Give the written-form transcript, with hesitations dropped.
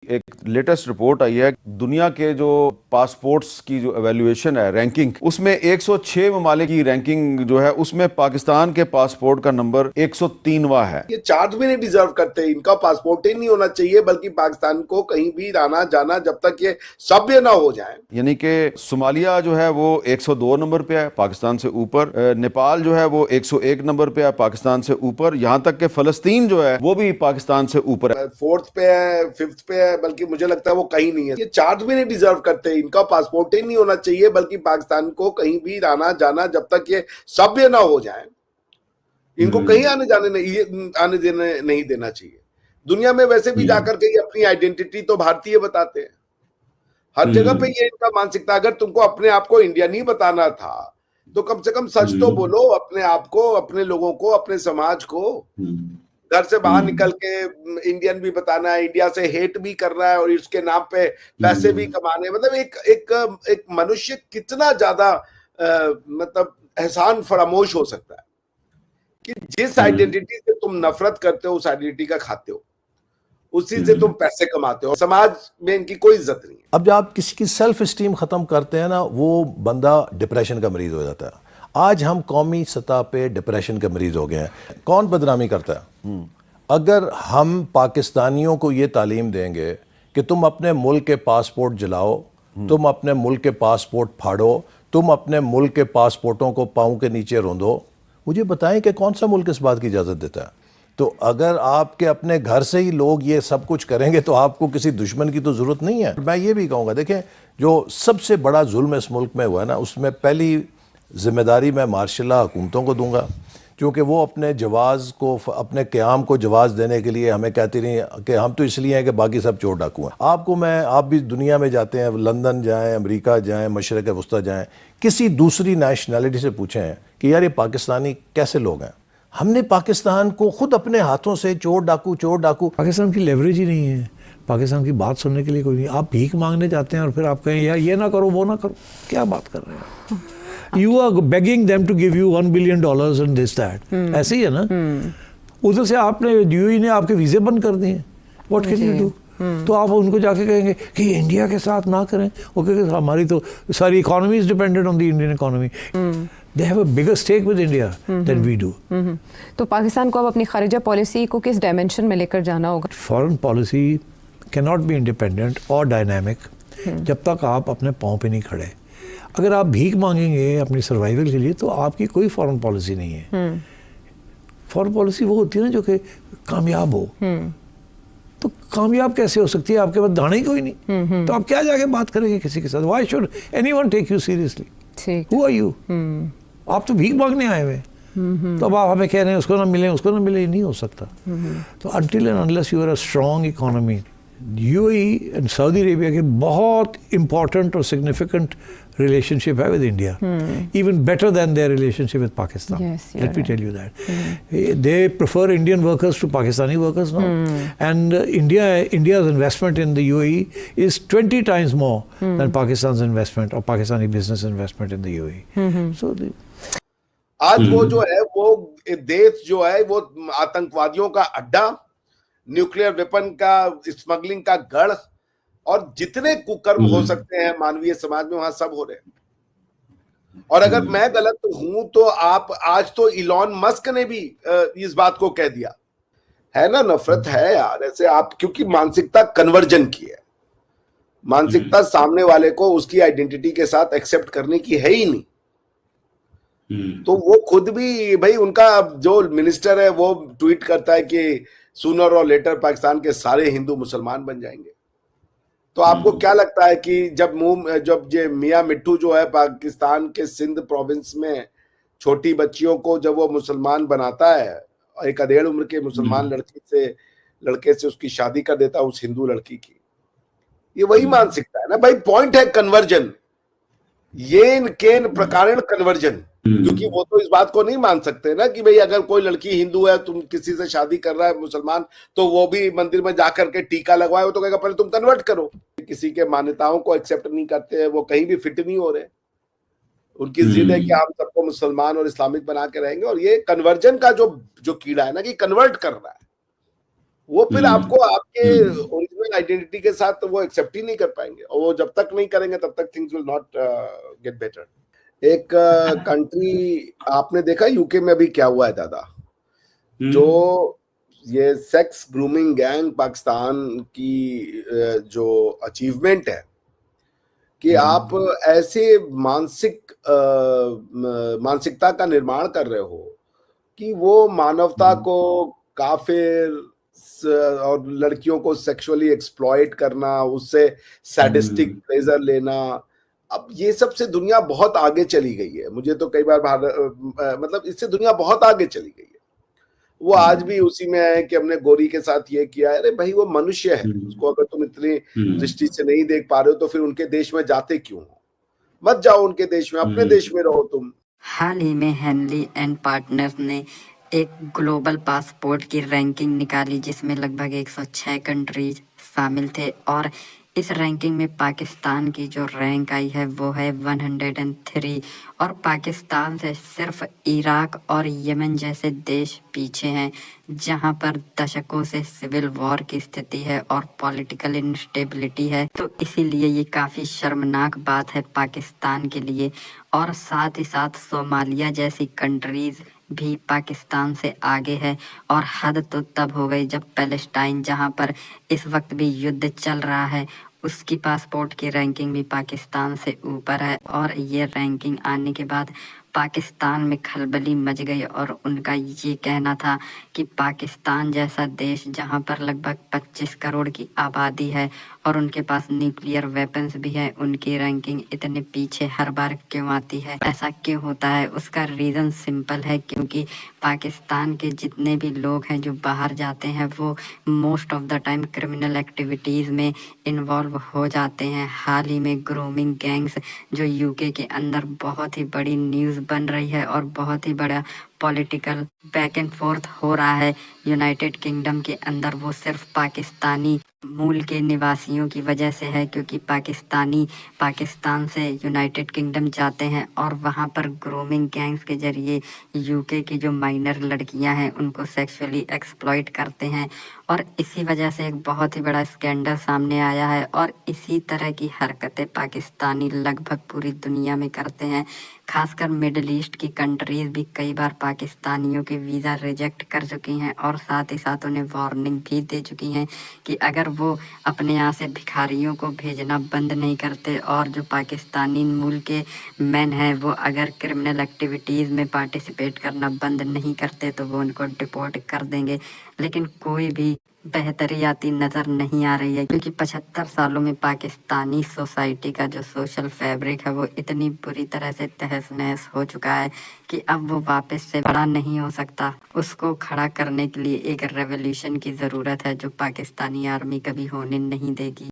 एक latest report आई है दुनिया के जो पासपोर्ट्स की जो एवेल्युएशन है रैंकिंग उसमें 106 ममालिक की रैंकिंग जो है उसमें पाकिस्तान के पासपोर्ट का नंबर 103वां है। ये चार्ज भी नहीं डिजर्व करते, इनका पासपोर्ट ही नहीं होना चाहिए, बल्कि पाकिस्तान को कहीं भी आना जाना जब तक ये सभ्य ना हो जाए। यानी कि सोमालिया जो है वो 102 नंबर पे है, पाकिस्तान से ऊपर। नेपाल जो है वो 101 नंबर पे है, पाकिस्तान से ऊपर। यहाँ तक कि फलस्तीन जो है वो भी पाकिस्तान से ऊपर है। 4th पे है, 5th पे है, बल्कि मुझे लगता है वो कहीं नहीं है। ये चार्ज भी नहीं डिजर्व करते, इनका पासपोर्ट ही नहीं होना चाहिए, बल्कि पाकिस्तान को कहीं भी आना जाना जब तक ये सभ्य ना हो जाए, इनको कहीं आने देने नहीं देना चाहिए। दुनिया में वैसे भी जाकर के ये अपनी आइडेंटिटी तो भारतीय बताते हैं, हर जगह पे ये इनका मानसिकता। अगर तुमको अपने आप को इंडिया नहीं बताना था तो कम से कम सच तो बोलो अपने आप को, अपने लोगों को, अपने समाज को। घर से बाहर निकल के इंडियन भी बताना है, इंडिया से हेट भी करना है और इसके नाम पे पैसे भी कमाने। मतलब एक मनुष्य कितना ज्यादा मतलब एहसान फरामोश हो सकता है कि जिस आइडेंटिटी से तुम नफरत करते हो उस आइडेंटिटी का खाते हो, उसी से तुम पैसे कमाते हो। समाज में इनकी कोई इज्जत नहीं है। अब जब आप किसी की सेल्फ स्टीम खत्म करते हैं ना, वो बंदा डिप्रेशन का मरीज हो जाता है। आज हम कौमी सतह पे डिप्रेशन के मरीज हो गए हैं। कौन बदनामी करता है? अगर हम पाकिस्तानियों को ये तालीम देंगे कि तुम अपने मुल्क के पासपोर्ट जलाओ, तुम अपने मुल्क के पासपोर्ट फाड़ो, तुम अपने मुल्क के पासपोर्टों को पाँव के नीचे रोंदो, मुझे बताएं कि कौन सा मुल्क इस बात की इजाज़त देता है? तो अगर आपके अपने घर से ही लोग ये सब कुछ करेंगे तो आपको किसी दुश्मन की तो ज़रूरत नहीं है। मैं ये भी कहूँगा, देखें, जो सबसे बड़ा जुल्म इस मुल्क में हुआ है ना, उसमें पहली जिम्मेदारी मैं मार्शल हुकूमतों को दूंगा, क्योंकि वो अपने जवाज़ को, अपने क़याम को जवाज़ देने के लिए हमें कहती रही कि हम तो इसलिए हैं कि बाकी सब चोर डाकू हैं। आप भी दुनिया में जाते हैं, लंदन जाएं, अमेरिका जाएं, मशरक़ वस्ता जाएं, किसी दूसरी नेशनैलिटी से पूछें कि यार ये पाकिस्तानी कैसे लोग हैं। हमने पाकिस्तान को खुद अपने हाथों से चोर डाकू। पाकिस्तान की लेवरेज ही नहीं है, पाकिस्तान की बात सुनने के लिए कोई नहीं। आप भीख मांगने जाते हैं और फिर आप कहें यार ये ना करो वो ना करो, क्या बात कर रहे हैं? You are begging them to give you $1 billion and this that, ऐसे ही है ना। उधर से आपने यूएई ने आपके वीजे बंद कर दिए, व्हाट कैन यू डू? तो आप उनको जाके कहेंगे कि इंडिया के साथ ना करें, वो कहेंगे हमारी तो सारी economy is dependent on the Indian economy. They have a bigger stake with India than we do. तो पाकिस्तान को अब अपनी खारिजा पॉलिसी को किस डायमेंशन में लेकर जाना होगा? Foreign policy cannot be independent और डायनामिक जब तक आप अपने पाँव पे नहीं खड़े। अगर आप भीख मांगेंगे अपनी सर्वाइवल के लिए तो आपकी कोई फॉरेन पॉलिसी नहीं है। फॉरेन पॉलिसी वो होती है ना जो कि कामयाब हो। तो कामयाब कैसे हो सकती है? आपके पास दाना ही कोई नहीं, तो आप क्या जाके बात करेंगे किसी के साथ? Why should anyone take you seriously? Who are you? आप तो भीख मांगने आए हुए, तो अब आप हमें कह रहे हैं उसको ना मिले, नहीं हो सकता। तो until and unless you are a strong economy, UAE and Saudi Arabia के बहुत इंपॉर्टेंट और सिग्निफिकेंट रिलेशनशिप है with India, even better than their relationship with Pakistan. Let me tell you that they prefer Indian workers to Pakistani workers now, and India's investment in the UAE is 20 times more than Pakistan's investment or Pakistani business investment in the UAE. So आज वो जो है वो देश जो है वो आतंकवादियों का अड्डा, न्यूक्लियर वेपन का स्मगलिंग का गढ़, और जितने कुकर्म हो सकते हैं मानवीय समाज में वहां सब हो रहे हैं। और अगर मैं गलत हूं तो आप आज तो इलॉन मस्क ने भी इस बात को कह दिया है ना। नफरत है यार ऐसे आप, क्योंकि मानसिकता कन्वर्जन की है, मानसिकता सामने वाले को उसकी आइडेंटिटी के साथ एक्सेप्ट करने की है ही नहीं। तो वो खुद भी भाई, उनका जो मिनिस्टर है वो ट्वीट करता है कि सूनर और लेटर पाकिस्तान के सारे हिंदू मुसलमान बन जाएंगे। तो आपको क्या लगता है कि जब ये मियां मिट्टू जो है पाकिस्तान के सिंध प्रोविंस में छोटी बच्चियों को जब वो मुसलमान बनाता है, एक अधेड़ उम्र के मुसलमान लड़के से उसकी शादी कर देता है उस हिंदू लड़की की, ये वही मानसिकता है ना भाई। पॉइंट है कन्वर्जन, येन केन प्रकारेण कन्वर्जन। क्योंकि वो तो इस बात को नहीं मान सकते ना कि भाई अगर कोई लड़की हिंदू है, तुम किसी से शादी कर रहा है मुसलमान, तो वो भी मंदिर में जाकर के टीका लगवाए, वो तो कहेगा पहले तुम कन्वर्ट करो। किसी के मान्यताओं को एक्सेप्ट नहीं करते हैं, वो कहीं भी फिट नहीं हो रहे। उनकी जिद है कि हम सबको मुसलमान और इस्लामिक बना के रहेंगे। और ये कन्वर्जन का जो कीड़ा है ना, कि कन्वर्ट करना है, वो फिर आपको आपके ओरिजिनल नेशनल आइडेंटिटी के साथ तो वो एक्सेप्ट ही नहीं कर पाएंगे, और वो जब तक नहीं करेंगे तब तक things will not get better. एक कंट्री आपने देखा यूके में अभी क्या हुआ है दादा, जो ये सेक्स ग्रूमिंग गैंग पाकिस्तान की जो अचीवमेंट है कि आप ऐसे मानसिकता का निर्माण कर रहे हो कि वो मानवता को काफिर और लड़कियों को सेक्सुअली एक्सप्लॉइट करना, उससे सैडिस्टिक प्लेजर लेना, अब ये सब से दुनिया बहुत आगे चली गई है। मुझे तो कई बार मतलब इससे दुनिया बहुत आगे चली गई है। वो आज भी उसी में है कि हमने गोरी के साथ ये किया। अरे भाई वो मनुष्य है, उसको अगर तुम इतनी दृष्टि से नहीं देख पा रहे हो तो फिर उनके देश में जाते क्यों हो? मत जाओ उनके देश में, अपने देश में रहो तुम। हाल ही में हेनली एंड पार्टनर्स ने एक ग्लोबल पासपोर्ट की रैंकिंग निकाली जिसमें लगभग 106 कंट्रीज शामिल थे, और इस रैंकिंग में पाकिस्तान की जो रैंक आई है वो है 103, और पाकिस्तान से सिर्फ इराक और यमन जैसे देश पीछे हैं जहां पर दशकों से सिविल वॉर की स्थिति है और पॉलिटिकल इंस्टेबिलिटी है। तो इसीलिए ये काफ़ी शर्मनाक बात है पाकिस्तान के लिए, और साथ ही साथ सोमालिया जैसी कंट्रीज भी पाकिस्तान से आगे है। और हद तो तब हो गई जब पैलेस्टाइन, जहां पर इस वक्त भी युद्ध चल रहा है, उसकी पासपोर्ट की रैंकिंग भी पाकिस्तान से ऊपर है। और ये रैंकिंग आने के बाद पाकिस्तान में खलबली मच गई, और उनका ये कहना था कि पाकिस्तान जैसा देश जहां पर लगभग 25 करोड़ की आबादी है और उनके पास न्यूक्लियर वेपन्स भी है, उनकी रैंकिंग इतने पीछे हर बार क्यों आती है? ऐसा क्यों होता है? उसका रीज़न सिंपल है, क्योंकि पाकिस्तान के जितने भी लोग हैं जो बाहर जाते हैं वो most of the time criminal activities में इन्वॉल्व हो जाते हैं। हाल ही में ग्रूमिंग गैंग्स जो यूके के अंदर बहुत ही बड़ी न्यूज़ बन रही है और बहुत ही बड़ा पॉलिटिकल बैक एंड फोर्थ हो रहा है यूनाइटेड किंगडम के अंदर, वो सिर्फ पाकिस्तानी मूल के निवासियों की वजह से है, क्योंकि पाकिस्तानी पाकिस्तान से यूनाइटेड किंगडम जाते हैं और वहां पर ग्रूमिंग गैंग्स के जरिए यूके की जो माइनर लड़कियां हैं उनको सेक्सुअली एक्सप्लॉइट करते हैं। और इसी वजह से एक बहुत ही बड़ा स्कैंडल सामने आया है, और इसी तरह की हरकतें पाकिस्तानी लगभग पूरी दुनिया में करते हैं। खासकर मिडिल ईस्ट की कंट्रीज भी कई बार पाकिस्तानियों के वीज़ा रिजेक्ट कर चुकी हैं, और साथ ही साथ उन्हें वार्निंग भी दे चुकी हैं कि अगर वो अपने यहाँ से भिखारियों को भेजना बंद नहीं करते और जो पाकिस्तानी मूल के मैन हैं वो अगर क्रिमिनल एक्टिविटीज़ में पार्टिसिपेट करना बंद नहीं करते तो वो उनको डिपोर्ट कर देंगे। लेकिन कोई भी बेहतरी आती नज़र नहीं आ रही है, क्योंकि 75 सालों में पाकिस्तानी सोसाइटी का जो सोशल फैब्रिक है वो इतनी बुरी तरह से तहस नहस हो चुका है कि अब वो वापस से खड़ा नहीं हो सकता। उसको खड़ा करने के लिए एक रेवोल्यूशन की ज़रूरत है जो पाकिस्तानी आर्मी कभी होने नहीं देगी।